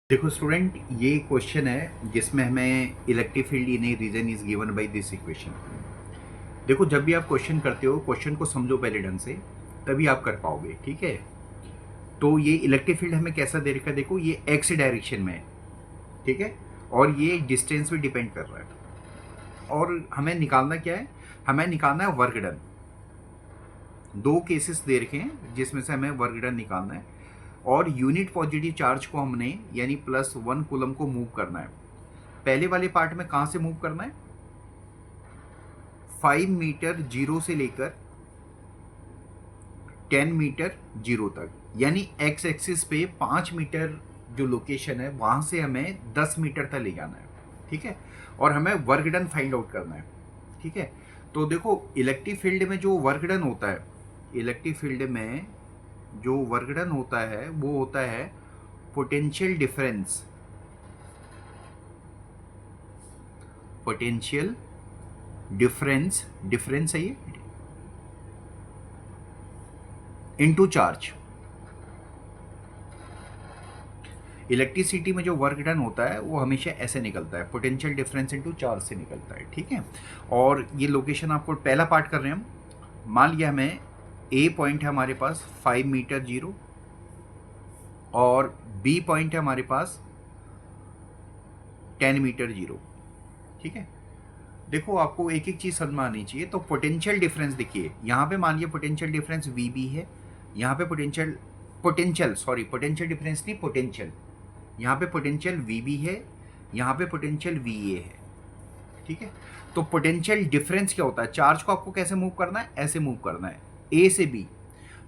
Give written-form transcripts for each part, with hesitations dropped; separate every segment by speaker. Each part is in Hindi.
Speaker 1: देखो स्टूडेंट, ये क्वेश्चन है जिसमें हमें electric field in a region is given by this equation. देखो, जब भी आप क्वेश्चन करते हो, क्वेश्चन को समझो पहले ढंग से, तभी आप कर पाओगे। ठीक है, तो ये इलेक्ट्रिक फील्ड हमें कैसा दे रखा है? देखो, ये एक्स डायरेक्शन में है। ठीक है, और ये डिस्टेंस पे डिपेंड कर रहा है। और हमें निकालना क्या है? हमें निकालना है वर्क डन। दो केसेस दे रखे हैं जिसमें से हमें वर्क डन निकालना है, और यूनिट पॉजिटिव चार्ज को हमने यानी +1 कूलम को मूव करना है। पहले वाले पार्ट में कहाँ से मूव करना है? 5 मीटर जीरो से लेकर 10 मीटर जीरो तक, यानी एक्स एक्सिस पे 5 मीटर जो लोकेशन है वहां से हमें 10 मीटर तक ले जाना है। ठीक है, और हमें वर्क डन फाइंड आउट करना है। ठीक है, तो देखो, इलेक्ट्रिक फील्ड में जो वर्क डन होता है, इलेक्ट्रिक फील्ड में जो वर्क डन होता है वो होता है potential difference. Potential difference, difference है ये, इनटू चार्ज। इलेक्ट्रिसिटी में जो वर्क डन होता है वो हमेशा ऐसे निकलता है, पोटेंशियल डिफरेंस इनटू चार्ज से निकलता है। ठीक है, और ये लोकेशन आपको पहला पार्ट कर रहे हैं हम। मान लिया हमें ए पॉइंट है हमारे पास 5 मीटर जीरो, और बी पॉइंट है हमारे पास 10 मीटर जीरो। ठीक है, देखो, आपको एक एक चीज़ समझ में आनी चाहिए। तो पोटेंशियल डिफरेंस देखिए, यहाँ पे मान लिया पोटेंशियल डिफरेंस वी बी है, यहाँ पे पोटेंशियल डिफरेंस नहीं, पोटेंशियल, यहाँ पे पोटेंशियल वी बी है, यहाँ पे पोटेंशियल वी ए है। ठीक है, तो पोटेंशियल डिफरेंस क्या होता है? चार्ज को आपको कैसे मूव करना है? ऐसे मूव करना है, ए से बी।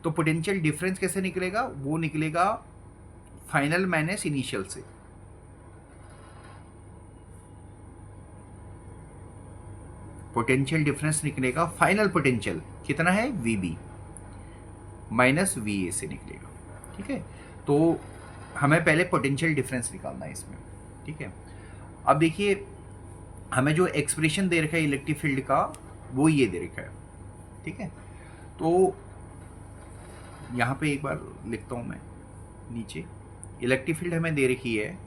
Speaker 1: तो पोटेंशियल डिफरेंस कैसे निकलेगा? वो निकलेगा फाइनल माइनस इनिशियल से। पोटेंशियल डिफरेंस निकलेगा, फाइनल पोटेंशियल कितना है? V B minus V A से निकलेगा। ठीक है, तो हमें पहले पोटेंशियल डिफरेंस निकालना है इसमें। ठीक है, अब देखिए, हमें जो एक्सप्रेशन दे रखा है इलेक्ट्रिक फील्ड का वो ये दे रखा है। ठीक है, तो यहाँ पे एक बार लिखता हूँ मैं नीचे। इलेक्ट्रिक फील्ड हमें दे रखी है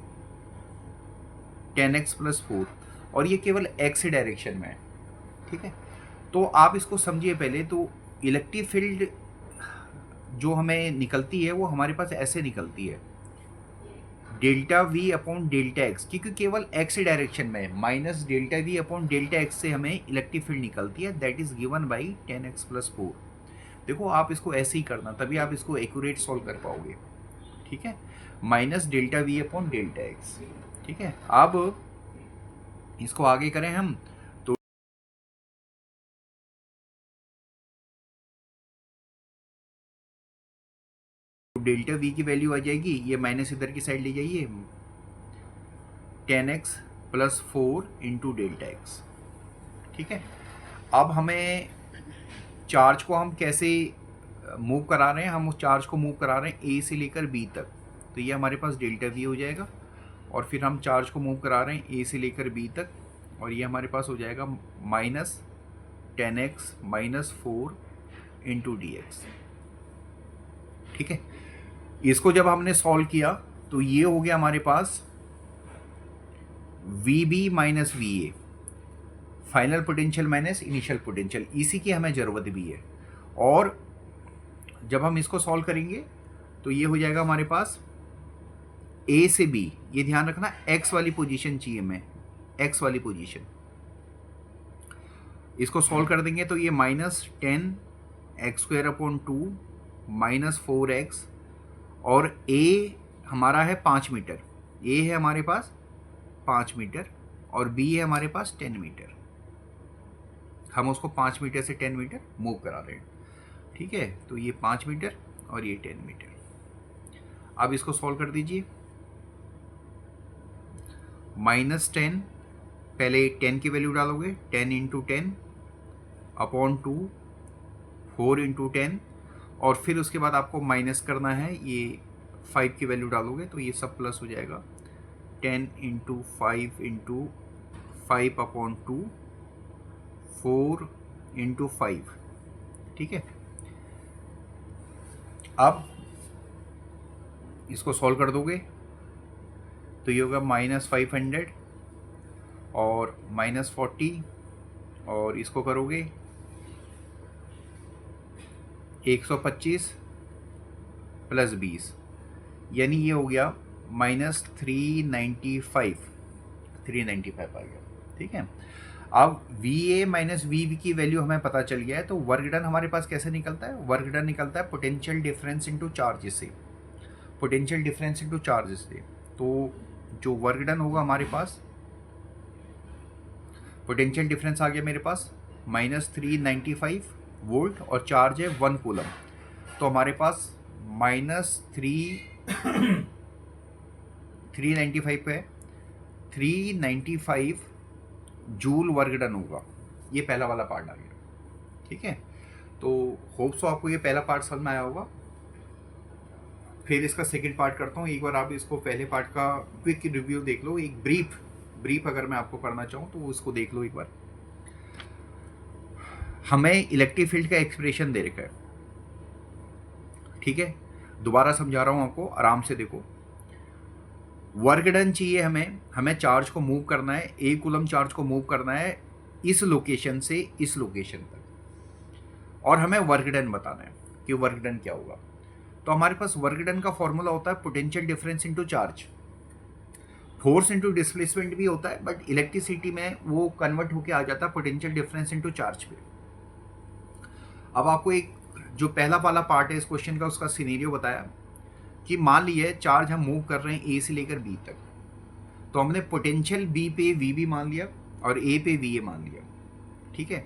Speaker 1: 10x+4, और ये केवल एक्स डायरेक्शन में है। ठीक है, तो आप इसको समझिए पहले। तो इलेक्ट्रिक फील्ड जो हमें निकलती है वो हमारे पास ऐसे निकलती है, delta we upon delta x, क्योंकि केवल एक्स डायरेक्शन में है। Minus delta we upon delta x से हमें इलेक्ट्रिक फील्ड निकलती है, that is given by 10x+4। देखो, आप इसको ऐसे ही करना, तभी आप इसको एक्यूरेट सॉल्व कर पाओगे। ठीक है, minus delta we upon delta x. ठीक है, अब इसको आगे करें हम, तो डेल्टा वी की वैल्यू आ जाएगी, ये माइनस इधर की साइड ले जाइए, 10x+4 इंटू डेल्टा एक्स। ठीक है, अब हमें चार्ज को हम कैसे मूव करा रहे हैं? हम उस चार्ज को मूव करा रहे हैं ए से लेकर बी तक, तो ये हमारे पास डेल्टा वी हो जाएगा। और फिर हम चार्ज को मूव करा रहे हैं ए से लेकर बी तक, और ये हमारे पास हो जाएगा -10x-4 इंटू डी एक्स। ठीक है, इसको जब हमने सॉल्व किया तो ये हो गया हमारे पास V B minus V A, final potential minus initial potential, इसी की हमें ज़रूरत भी है। और जब हम इसको सॉल्व करेंगे तो ये हो जाएगा हमारे पास ए से बी, ये ध्यान रखना एक्स वाली पोजीशन चाहिए हमें, एक्स वाली पोजीशन। इसको सॉल्व कर देंगे तो ये -10x² अपॉन 2 -4x, और ए हमारा है 5 मीटर, ए है हमारे पास 5 मीटर, और बी है हमारे पास 10 मीटर। हम उसको 5 मीटर से 10 मीटर मूव करा रहे हैं। ठीक है, तो ये 5 मीटर और ये 10 मीटर। अब इसको सॉल्व कर दीजिए। -10, पहले 10 की वैल्यू डालोगे, 10 इंटू 10 अपॉन 2, 4 इंटू 10, और फिर उसके बाद आपको माइनस करना है, ये 5 की वैल्यू डालोगे तो ये सब प्लस हो जाएगा, 10 इंटू 5 इंटू 5 अपॉन 2, 4 इंटू 5। ठीक है, अब इसको सॉल्व कर दोगे तो ये होगा -500 और -40 और इसको करोगे 125 + 20, यानी ये हो गया -395 आ गया। ठीक है, अब VA माइनस VB की वैल्यू हमें पता चल गया है, तो वर्क डन हमारे पास कैसे निकलता है? वर्क डन निकलता है पोटेंशियल डिफरेंस इनटू चार्ज से, पोटेंशियल डिफरेंस इनटू चार्ज से। तो जो वर्क डन होगा हमारे पास, पोटेंशियल डिफरेंस आ गया मेरे पास -395 वोल्ट और चार्ज है 1 कूलम, तो हमारे पास -395 पे 395 जूल वर्क डन होगा। ये पहला वाला पार्ट आ गया। ठीक है, तो होप सो आपको ये पहला पार्ट समझ में आया होगा। फिर इसका सेकंड पार्ट करता हूँ। एक बार आप इसको पहले पार्ट का क्विक रिव्यू देख लो, एक ब्रीफ अगर मैं आपको करना चाहूँ तो उसको देख लो एक बार। हमें इलेक्ट्रिक फील्ड का एक्सप्रेशन दे रखा है। ठीक है, दोबारा समझा रहा हूँ आपको, आराम से देखो। वर्क डन चाहिए हमें चार्ज को मूव करना है, 1 कूलम चार्ज को मूव करना है इस लोकेशन से इस लोकेशन तक, और हमें वर्क डन बताना है कि वर्क डन क्या होगा। तो हमारे पास वर्क डन का फॉर्मूला होता है potential difference into charge, force into displacement भी होता है, बट इलेक्ट्रिसिटी में वो कन्वर्ट होके आ जाता है पोटेंशियल डिफरेंस इनटू चार्ज पे। अब आपको एक जो पहला वाला पार्ट है इस क्वेश्चन का, उसका सिनेरियो बताया कि मान लीजिए चार्ज हम मूव कर रहे हैं ए से लेकर बी तक, तो हमने पोटेंशियल बी पे वीबी मान लिया और ए पे वीए मान लिया। ठीक है,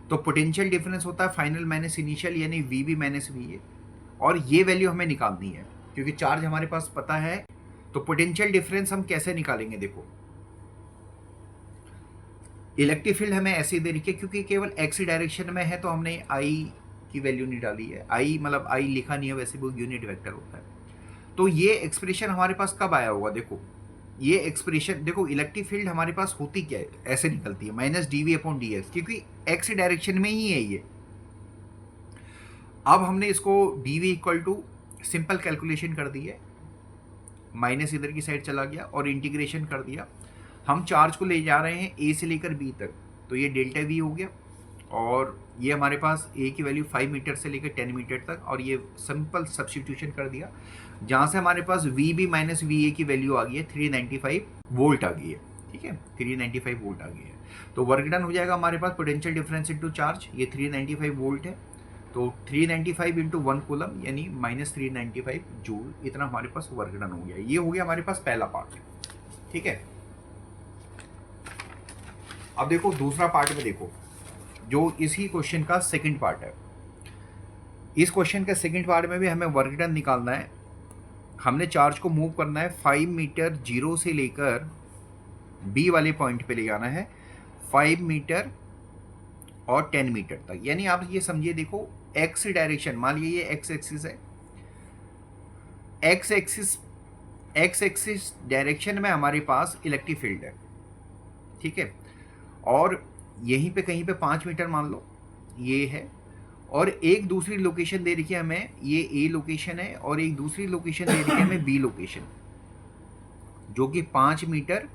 Speaker 1: तो पोटेंशियल डिफरेंस होता है फाइनल माइनस इनिशियल, यानी वीबी माइनस वीए, और ये वैल्यू हमें निकालनी है क्योंकि चार्ज हमारे पास पता है। तो पोटेंशियल डिफरेंस हम कैसे निकालेंगे? देखो, इलेक्ट्रिक फील्ड हमें ऐसे दे रखी है क्योंकि केवल एक्स डायरेक्शन में है, तो हमने आई की वैल्यू नहीं डाली है। आई मतलब आई लिखा नहीं है, वैसे वो यूनिट वेक्टर होता है। तो ये एक्सप्रेशन हमारे पास कब आया होगा? देखो, ये एक्सप्रेशन देखो, इलेक्ट्रिक फील्ड हमारे पास होती क्या है, ऐसे निकलती है -dV/dx, क्योंकि एक्स डायरेक्शन में ही है ये। अब हमने इसको dV = सिंपल कैलकुलेशन कर दी है, माइनस इधर की साइड चला गया और इंटीग्रेशन कर दिया। हम चार्ज को ले जा रहे हैं ए से लेकर बी तक, तो ये डेल्टा वी हो गया, और ये हमारे पास ए की वैल्यू 5 मीटर से लेकर 10 मीटर तक, और ये सिंपल सब्स्टिट्यूशन कर दिया, जहाँ से हमारे पास VB माइनस VA की वैल्यू आ गई है 395 वोल्ट आ गई है। ठीक है, 395 वोल्ट आ गई है। तो वर्क डन हो जाएगा हमारे पास पोटेंशियल डिफरेंस इनटू चार्ज, ये 395 वोल्ट है, तो 395 इंटू 1 कूलम यानी -395 जूल, इतना हमारे पास वर्क डन हो गया। ये हो गया हमारे पास पहला पार्ट। ठीक है, अब देखो दूसरा पार्ट में देखो, जो इसी क्वेश्चन का सेकंड पार्ट है। इस क्वेश्चन के सेकंड पार्ट में भी हमें वर्क डन निकालना है। हमने चार्ज को मूव करना है 5 मीटर 0 से लेकर बी वाले पॉइंट पे ले जाना है 5 मीटर और 10 मीटर तक, यानी आप ये समझिए, देखो एक्स डायरेक्शन, मान लीजिए ये एक्स एक्सिस है, एक्स एक्सिस डायरेक्शन में हमारे पास इलेक्ट्रिक फील्ड है। ठीक है, और यहीं पे कहीं पे 5 मीटर मान लो ये है, और एक दूसरी लोकेशन दे रखी है हमें, ये ए लोकेशन है, और एक दूसरी लोकेशन दे रखी है हमें बी लोकेशन, जो कि 5 मीटर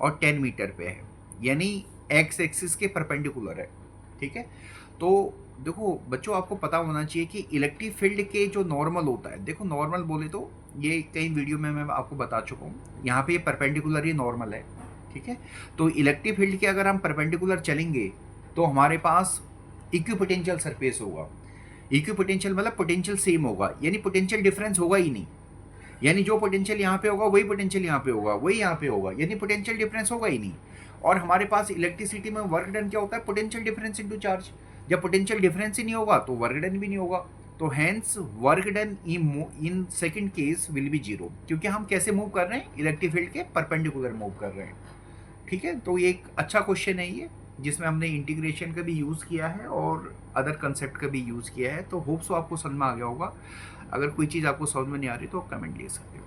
Speaker 1: और 10 मीटर पे है, यानी एक्स एक्सिस के परपेंडिकुलर है। ठीक है, तो देखो बच्चों, आपको पता होना चाहिए कि इलेक्ट्रिक फील्ड के जो नॉर्मल होता है, देखो नॉर्मल बोले तो ये कई वीडियो में मैं आपको बता चुका हूँ, यहाँ पे ये परपेंडिकुलर ही नॉर्मल है। ठीक है, तो इलेक्ट्रिक फील्ड के अगर हम परपेंडिकुलर चलेंगे तो हमारे पास इक्विपोटेंशियल सरफेस होगा। इक्विपोटेंशियल मतलब पोटेंशियल सेम होगा, यानी पोटेंशियल डिफरेंस होगा ही नहीं, यानी जो पोटेंशियल यहाँ पे होगा वही पोटेंशियल यहाँ पे होगा, वही यहाँ पे होगा, यानी पोटेंशियल डिफरेंस होगा ही नहीं। और हमारे पास इलेक्ट्रिसिटी में वर्क डन क्या होता है? Potential difference into charge. जब पोटेंशियल डिफरेंस ही नहीं होगा तो वर्क डन भी नहीं होगा, तो hence work done in second case will be 0, क्योंकि हम कैसे मूव कर रहे हैं? इलेक्ट्रिक फील्ड के परपेंडिकुलर मूव कर रहे हैं। ठीक है, तो ये एक अच्छा क्वेश्चन है ये, जिसमें हमने इंटीग्रेशन का भी यूज़ किया है और अदर कंसेप्ट का भी यूज़ किया है। तो होप सो आपको समझ में आ गया होगा। अगर कोई चीज़ आपको समझ में नहीं आ रही तो कमेंट ले सकते हो।